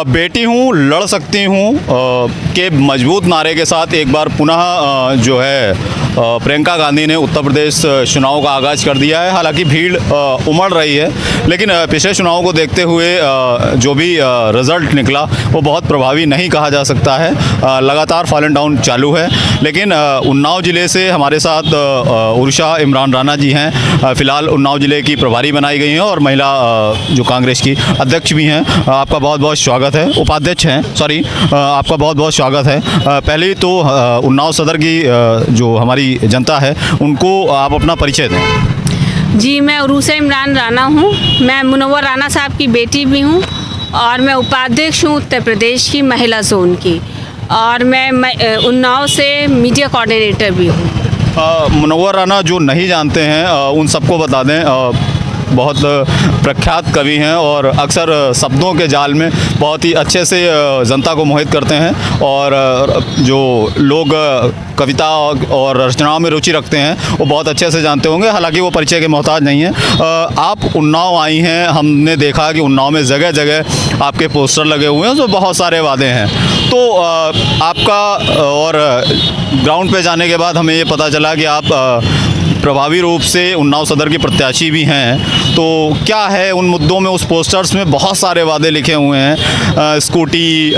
बेटी हूँ लड़ सकती हूँ के मजबूत नारे के साथ एक बार पुनः जो है प्रियंका गांधी ने उत्तर प्रदेश चुनाव का आगाज़ कर दिया है। हालांकि भीड़ उमड़ रही है, लेकिन पिछले चुनाव को देखते हुए जो भी रिज़ल्ट निकला वो बहुत प्रभावी नहीं कहा जा सकता है। लगातार फॉल एंड डाउन चालू है। लेकिन उन्नाव ज़िले से हमारे साथ उर्षा इमरान राणा जी हैं। फ़िलहाल उन्नाव ज़िले की प्रभारी बनाई गई हैं और महिला जो कांग्रेस की अध्यक्ष भी हैं। आपका बहुत बहुत स्वागत है। उपाध्यक्ष हैं, सॉरी, आपका बहुत बहुत स्वागत है। पहले तो उन्नाव सदर की जो हमारी जनता है उनको आप अपना परिचय दें। जी, मैं उर्षा इमरान राणा हूँ। मैं मुनव्वर राणा साहब की बेटी भी हूँ और मैं उपाध्यक्ष हूँ उत्तर प्रदेश की महिला जोन की, और मैं उन्नाव से मीडिया कोऑर्डिनेटर भी हूँ। मुनव्वर राणा जो नहीं जानते हैं उन सबको बता दें, बहुत प्रख्यात कवि हैं और अक्सर शब्दों के जाल में बहुत ही अच्छे से जनता को मोहित करते हैं। और जो लोग कविता और रचनाओं में रुचि रखते हैं वो बहुत अच्छे से जानते होंगे। हालांकि वो परिचय के मोहताज नहीं हैं। आप उन्नाव आई हैं, हमने देखा कि उन्नाव में जगह जगह आपके पोस्टर लगे हुए हैं, तो बहुत सारे वादे हैं। तो आपका और ग्राउंड पे जाने के बाद हमें ये पता चला कि आप प्रभावी रूप से उन्नाव सदर की प्रत्याशी भी हैं। तो क्या है उन मुद्दों में? उस पोस्टर्स में बहुत सारे वादे लिखे हुए हैं, स्कूटी,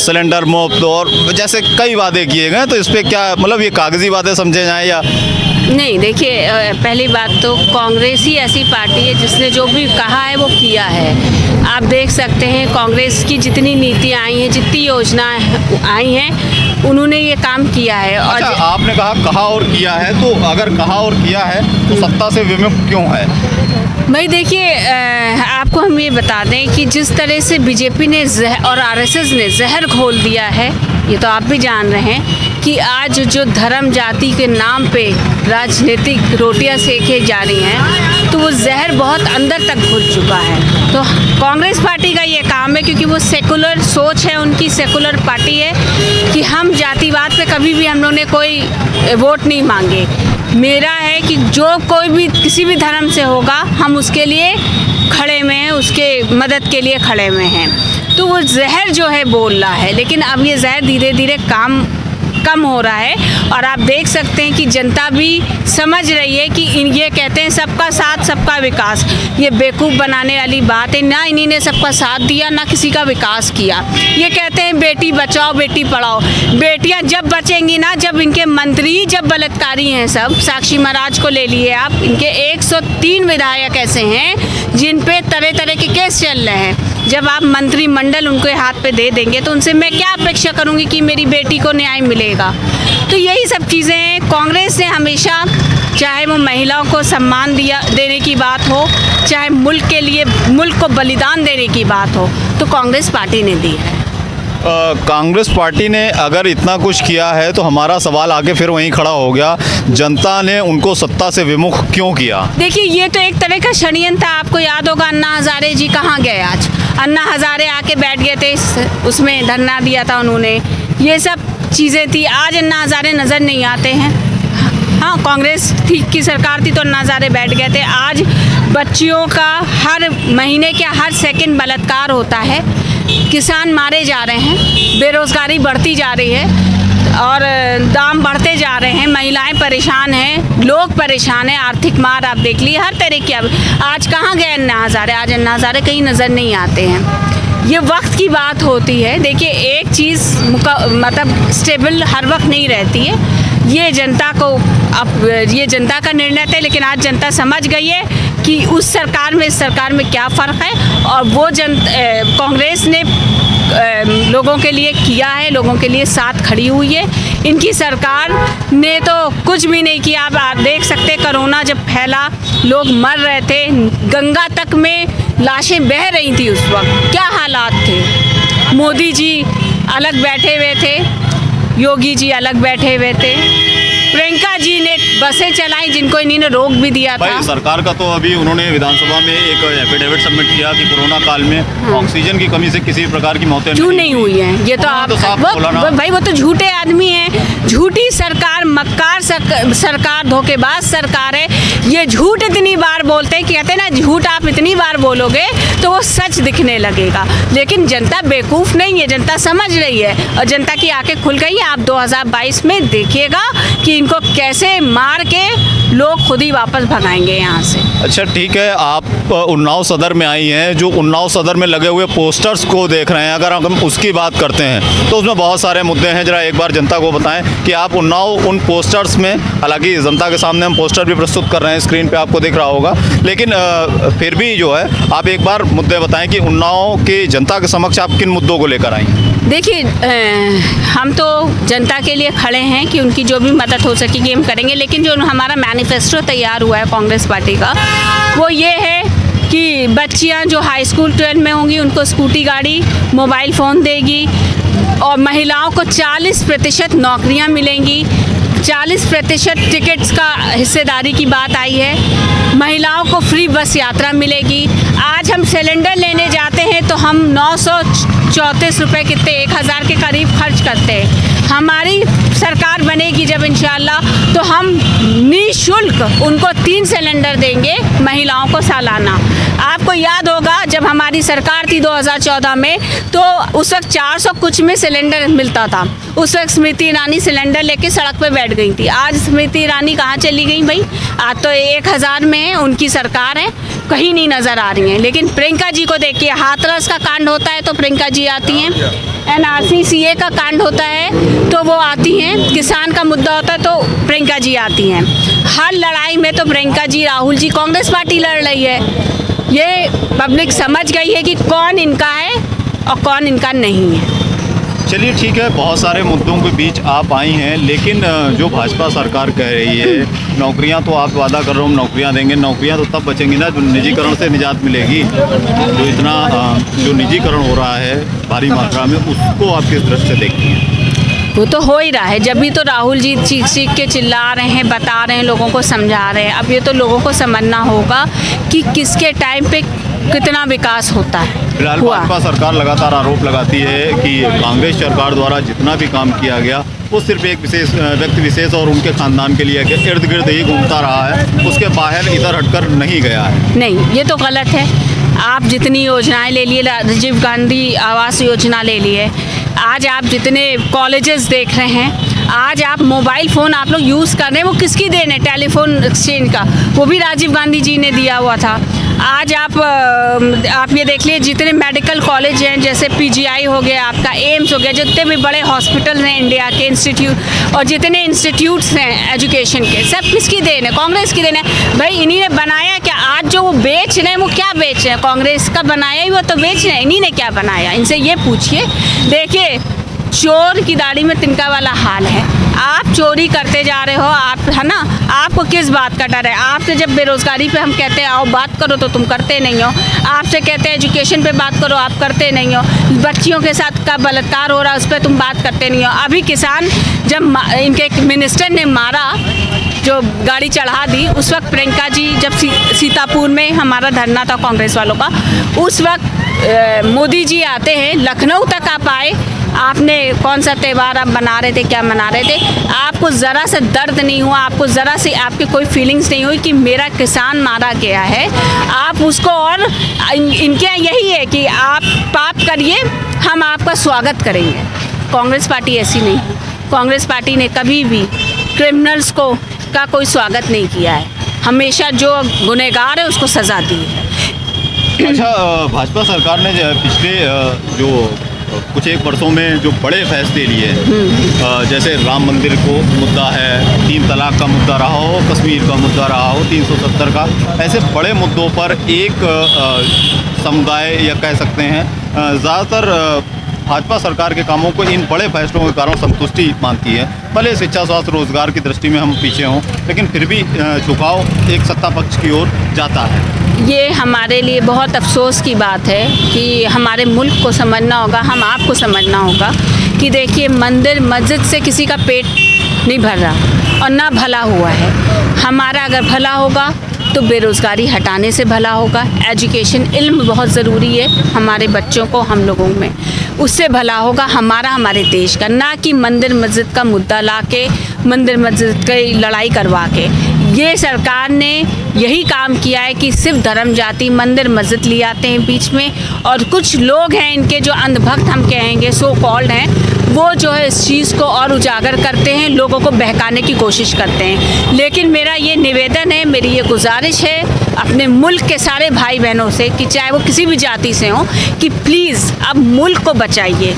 सिलेंडर मुफ्त और जैसे कई वादे किए गए। तो इस पर क्या मतलब, ये कागजी वादे समझे जाएं या नहीं? देखिए, पहली बात तो कांग्रेस ही ऐसी पार्टी है जिसने जो भी कहा है वो किया है। आप देख सकते हैं कांग्रेस की जितनी नीतियाँ आई हैं, जितनी योजनाएं आई हैं, उन्होंने ये काम किया है। और अच्छा, आपने कहा और किया है, तो अगर कहा और किया है तो सत्ता से विमुख क्यों है? भाई देखिए, आपको हम ये बता दें कि जिस तरह से बीजेपी ने और आरएसएस ने जहर घोल दिया है, ये तो आप भी जान रहे हैं कि आज जो धर्म जाति के नाम पे राजनीतिक रोटियां सेके जा रही हैं, तो वो जहर बहुत अंदर तक घुल चुका है। तो कांग्रेस पार्टी का ये काम है, क्योंकि वो सेकुलर सोच है, उनकी सेकुलर पार्टी है कि हम जातिवाद पे कभी भी हम लोगों ने कोई वोट नहीं मांगे। मेरा है कि जो कोई भी किसी भी धर्म से होगा, हम उसके लिए खड़े में हैं, उसके मदद के लिए खड़े में हैं। तो वो जहर जो है बोल रहा है, लेकिन अब ये जहर धीरे धीरे कम हो रहा है। और आप देख सकते हैं कि जनता भी समझ रही है कि ये कहते हैं सबका साथ सबका विकास, ये बेवकूफ़ बनाने वाली बात है। ना इन्हीं ने सबका साथ दिया, ना किसी का विकास किया। ये कहते हैं बेटी बचाओ बेटी पढ़ाओ। बेटियां जब बचेंगी ना, जब इनके मंत्री जब बलात्कारी हैं, सब साक्षी महाराज को ले लिए आप, इनके 103 विधायक ऐसे हैं जिन पे तरह तरह के केस चल रहे हैं। जब आप मंत्रिमंडल उनके हाथ पे दे देंगे तो उनसे मैं क्या अपेक्षा करूंगी कि मेरी बेटी को न्याय मिलेगा? तो यही सब चीज़ें हैं। कांग्रेस ने हमेशा, चाहे वो महिलाओं को सम्मान देने की बात हो, चाहे मुल्क के लिए मुल्क को बलिदान देने की बात हो, तो कांग्रेस पार्टी ने दी है। कांग्रेस पार्टी ने अगर इतना कुछ किया है तो हमारा सवाल आके फिर वहीं खड़ा हो गया, जनता ने उनको सत्ता से विमुख क्यों किया? देखिए, ये तो एक तरह का षड्यंत्र था। आपको याद होगा अन्ना हजारे जी कहाँ गए आज? अन्ना हजारे आके बैठ गए थे, उसमें धरना दिया था उन्होंने, ये सब चीज़ें थी। आज अन्ना हजारे नज़र नहीं आते हैं। हाँ, कांग्रेस की सरकार थी तो अन्ना हजारे बैठ गए थे। आज बच्चियों का हर महीने के हर सेकंड बलात्कार होता है, किसान मारे जा रहे हैं, बेरोज़गारी बढ़ती जा रही है और दाम बढ़ते जा रहे हैं, महिलाएं परेशान हैं, लोग परेशान हैं, आर्थिक मार आप देख ली हर तरह की। आज कहाँ गए अन्ना हजारे? आज अन्ना हजारे कहीं नज़र नहीं आते हैं। ये वक्त की बात होती है। देखिए, एक चीज़ मतलब स्टेबल हर वक्त नहीं रहती है। ये जनता को, अब ये जनता का निर्णय था, लेकिन आज जनता समझ गई है कि उस सरकार में इस सरकार में क्या फ़र्क है। और वो कांग्रेस ने लोगों के लिए किया है, लोगों के लिए साथ खड़ी हुई है। इनकी सरकार ने तो कुछ भी नहीं किया। आप देख सकते, कोरोना जब फैला, लोग मर रहे थे, गंगा तक में लाशें बह रही थी, उस वक्त क्या हालात थे। मोदी जी अलग बैठे हुए थे, योगी जी अलग बैठे हुए थे, प्रियंका जी ने बसें चलाई जिनको इन्होंने रोक भी दिया था। भाई सरकार का तो अभी उन्होंने विधानसभा में एक एफिडेविट सबमिट किया कि कोरोना काल में ऑक्सीजन की कमी से किसी प्रकार की मौतें क्यों नहीं हुई है, ये तो हाँ, आप तो साफ बोला ना। भाई वो तो झूठे आदमी हैं, झूठी सरकार, मक्कार सरकार, धोखेबाज सरकार है। ये झूठ इतनी बार बोलते हैं, कहते हैं ना झूठ आप इतनी बार बोलोगे तो वो सच दिखने लगेगा। लेकिन जनता बेवकूफ़ नहीं है, जनता समझ रही है और जनता की आंखें खुल गई है। आप 2022 में देखिएगा कि इनको कैसे मार के लोग खुद ही वापस भगाएंगे यहाँ से। अच्छा ठीक है, आप उन्नाव सदर में आई हैं, जो उन्नाव सदर में लगे हुए पोस्टर्स को देख रहे हैं, अगर हम उसकी बात करते हैं तो उसमें बहुत सारे मुद्दे हैं। जरा एक बार जनता को बताएं कि आप उन्नाव उन पोस्टर्स में, हालांकि जनता के सामने हम पोस्टर भी प्रस्तुत कर रहे हैं, स्क्रीन पे आपको दिख रहा होगा, लेकिन फिर भी जो है आप एक बार मुद्दे बताएं कि उन्नाव की जनता के समक्ष आप किन मुद्दों को लेकर आई हैं। देखिए हम तो जनता के लिए खड़े हैं कि उनकी जो भी मदद हो सकेगी हम करेंगे, लेकिन जो हमारा मैनिफेस्टो तैयार हुआ है कांग्रेस पार्टी का, वो ये है कि बच्चियां जो हाई स्कूल 12 में होंगी उनको स्कूटी गाड़ी, मोबाइल फ़ोन देगी और महिलाओं को 40% नौकरियां मिलेंगी, 40% टिकट्स का हिस्सेदारी की बात आई है, महिलाओं को फ्री बस यात्रा मिलेगी। आज हम सिलेंडर लेने जाते हैं तो हम 934 रुपये कितने 1000 के करीब खर्च करते हैं। हमारी सरकार बनेगी जब इंशाल्लाह तो हम निःशुल्क उनको 3 सिलेंडर देंगे महिलाओं को सालाना। आपको याद होगा जब हमारी सरकार थी 2014 में तो उस वक्त 400 कुछ में सिलेंडर मिलता था। उस वक्त स्मृति ईरानी सिलेंडर लेके सड़क पे बैठ गई थी। आज स्मृति ईरानी कहाँ चली गई भाई? आज तो 1000 में है, उनकी सरकार है, कहीं नहीं नज़र आ रही हैं। लेकिन प्रियंका जी को देखिए, हाथरस का कांड होता है तो प्रियंका जी आती हैं, NRC CA का कांड होता है तो वो आती हैं, किसान का मुद्दा होता है तो प्रियंका जी आती हैं। हर लड़ाई में तो प्रियंका जी, राहुल जी, कांग्रेस पार्टी लड़ रही है। ये पब्लिक समझ गई है कि कौन इनका है और कौन इनका नहीं है। चलिए ठीक है, बहुत सारे मुद्दों के बीच आप आई हैं, लेकिन जो भाजपा सरकार कह रही है नौकरियां, तो आप वादा कर रहे हो हम नौकरियां देंगे, नौकरियां तो तब बचेंगी ना जो निजीकरण से निजात मिलेगी। जो इतना जो निजीकरण हो रहा है भारी मात्रा में, उसको आप किस दृष्टि से देखती हैं? वो तो हो ही रहा है, जब भी तो राहुल जी चीख चीख के चिल्ला रहे हैं, बता रहे हैं, लोगों को समझा रहे हैं। अब ये तो लोगों को समझना होगा कि किसके टाइम पे कितना विकास होता है। फिलहाल भाजपा सरकार लगातार आरोप लगाती है कि कांग्रेस सरकार द्वारा जितना भी काम किया गया वो सिर्फ एक विशेष व्यक्ति विशेष और उनके खानदान के लिए इर्द गिर्द ही घूमता रहा है, उसके बाहर इधर हटकर नहीं गया है। नहीं, ये तो गलत है। आप जितनी योजनाएं ले लिए, राजीव गांधी आवास योजना ले लिए, आज आप जितने कॉलेजेस देख रहे हैं, आज आप मोबाइल फ़ोन आप लोग यूज़ कर रहे हैं, वो किसकी देन है? टेलीफोन एक्सचेंज का, वो भी राजीव गांधी जी ने दिया हुआ था। आज आप ये देख लीजिए, जितने मेडिकल कॉलेज हैं, जैसे PGI हो गया, आपका एम्स हो गया, जितने भी बड़े हॉस्पिटल हैं इंडिया के इंस्टीट्यूट, और जितने इंस्टीट्यूट्स हैं एजुकेशन के, सब किसकी देन है? कांग्रेस की देन है। भाई इन्हीं ने बनाया क्या? आज जो वो बेच रहे हैं वो क्या बेच रहे हैं? कांग्रेस का बनाया ही वो तो बेच रहे हैं। इन्हीं ने क्या बनाया? इनसे ये पूछिए। देखिए, चोर की दाढ़ी में तिनका वाला हाल है। आप चोरी करते जा रहे हो, आप, है ना, आपको किस बात का डर है? आपसे जब बेरोज़गारी पे हम कहते हैं आओ बात करो तो तुम करते नहीं हो, आपसे कहते हैं एजुकेशन पे बात करो, आप करते नहीं हो, बच्चियों के साथ का बलात्कार हो रहा है उस पर तुम बात करते नहीं हो। अभी किसान जब इनके एक मिनिस्टर ने मारा, जो गाड़ी चढ़ा दी, उस वक्त प्रियंका जी जब सीतापुर में हमारा धरना था कांग्रेस वालों का, उस वक्त मोदी जी आते हैं, लखनऊ तक आप आए, आपने कौन सा त्यौहार आप मना रहे थे, क्या मना रहे थे? आपको ज़रा सा दर्द नहीं हुआ, आपको ज़रा से आपकी कोई फीलिंग्स नहीं हुई कि मेरा किसान मारा गया है? आप उसको, और इनके यहाँ यही है कि आप पाप करिए, हम आपका स्वागत करेंगे। कांग्रेस पार्टी ऐसी नहीं। कांग्रेस पार्टी ने कभी भी क्रिमिनल्स को का कोई स्वागत नहीं किया है, हमेशा जो गुनहगार है उसको सज़ा दी है। अच्छा, भाजपा सरकार ने पिछले जो कुछ एक वर्षों में जो बड़े फैसले लिए, जैसे राम मंदिर को मुद्दा है, 3 तलाक का मुद्दा रहा हो, कश्मीर का मुद्दा रहा हो, 370 का, ऐसे बड़े मुद्दों पर एक समुदाय या कह सकते हैं ज़्यादातर भाजपा सरकार के कामों को इन बड़े फैसलों के कारण संतुष्टि मानती है। भले शिक्षा, स्वास्थ्य, रोजगार की दृष्टि में हम पीछे हों, लेकिन फिर भी झुकाव एक सत्ता पक्ष की ओर जाता है। ये हमारे लिए बहुत अफसोस की बात है कि हमारे मुल्क को समझना होगा, हम आपको समझना होगा कि देखिए, मंदिर मस्जिद से किसी का पेट नहीं भर रहा, और ना भला हुआ है। हमारा अगर भला होगा तो बेरोज़गारी हटाने से भला होगा। एजुकेशन, इल्म बहुत ज़रूरी है हमारे बच्चों को, हम लोगों में, उससे भला होगा हमारा, हमारे देश का। ना कि मंदिर मस्जिद का मुद्दा ला के, मंदिर मस्जिद की लड़ाई करवा के। ये सरकार ने यही काम किया है कि सिर्फ धर्म जाति मंदिर मस्जिद ले आते हैं बीच में, और कुछ लोग हैं इनके जो अंधभक्त हम कहेंगे, सो कॉल्ड हैं, वो जो है इस चीज़ को और उजागर करते हैं, लोगों को बहकाने की कोशिश करते हैं। लेकिन मेरा ये निवेदन है, मेरी ये गुजारिश है अपने मुल्क के सारे भाई बहनों से कि चाहे वो किसी भी जाति से हों, कि प्लीज़ अब मुल्क को बचाइए।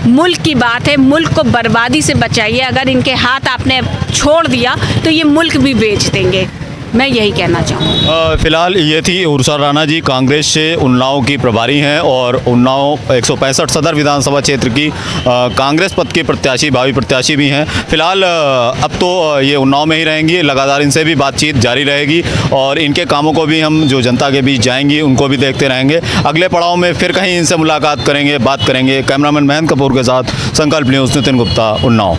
मुल्क की बात है, मुल्क को बर्बादी से बचाइए। अगर इनके हाथ आपने छोड़ दिया तो ये मुल्क भी बेच देंगे। मैं यही कहना चाहूँगी। फिलहाल ये थी उर्सा राणा जी, कांग्रेस से उन्नाव की प्रभारी हैं और उन्नाव 165 सदर विधानसभा क्षेत्र की कांग्रेस पद की प्रत्याशी, भावी प्रत्याशी भी हैं। फिलहाल अब तो ये उन्नाव में ही रहेंगी, लगातार इनसे भी बातचीत जारी रहेगी और इनके कामों को भी हम जो जनता के बीच जाएंगी उनको भी देखते रहेंगे। अगले पड़ाव में फिर कहीं इनसे मुलाकात करेंगे, बात करेंगे। कैमरामैन महेंद्र कपूर के साथ संकल्प न्यूज़, नितिन गुप्ता, उन्नाव।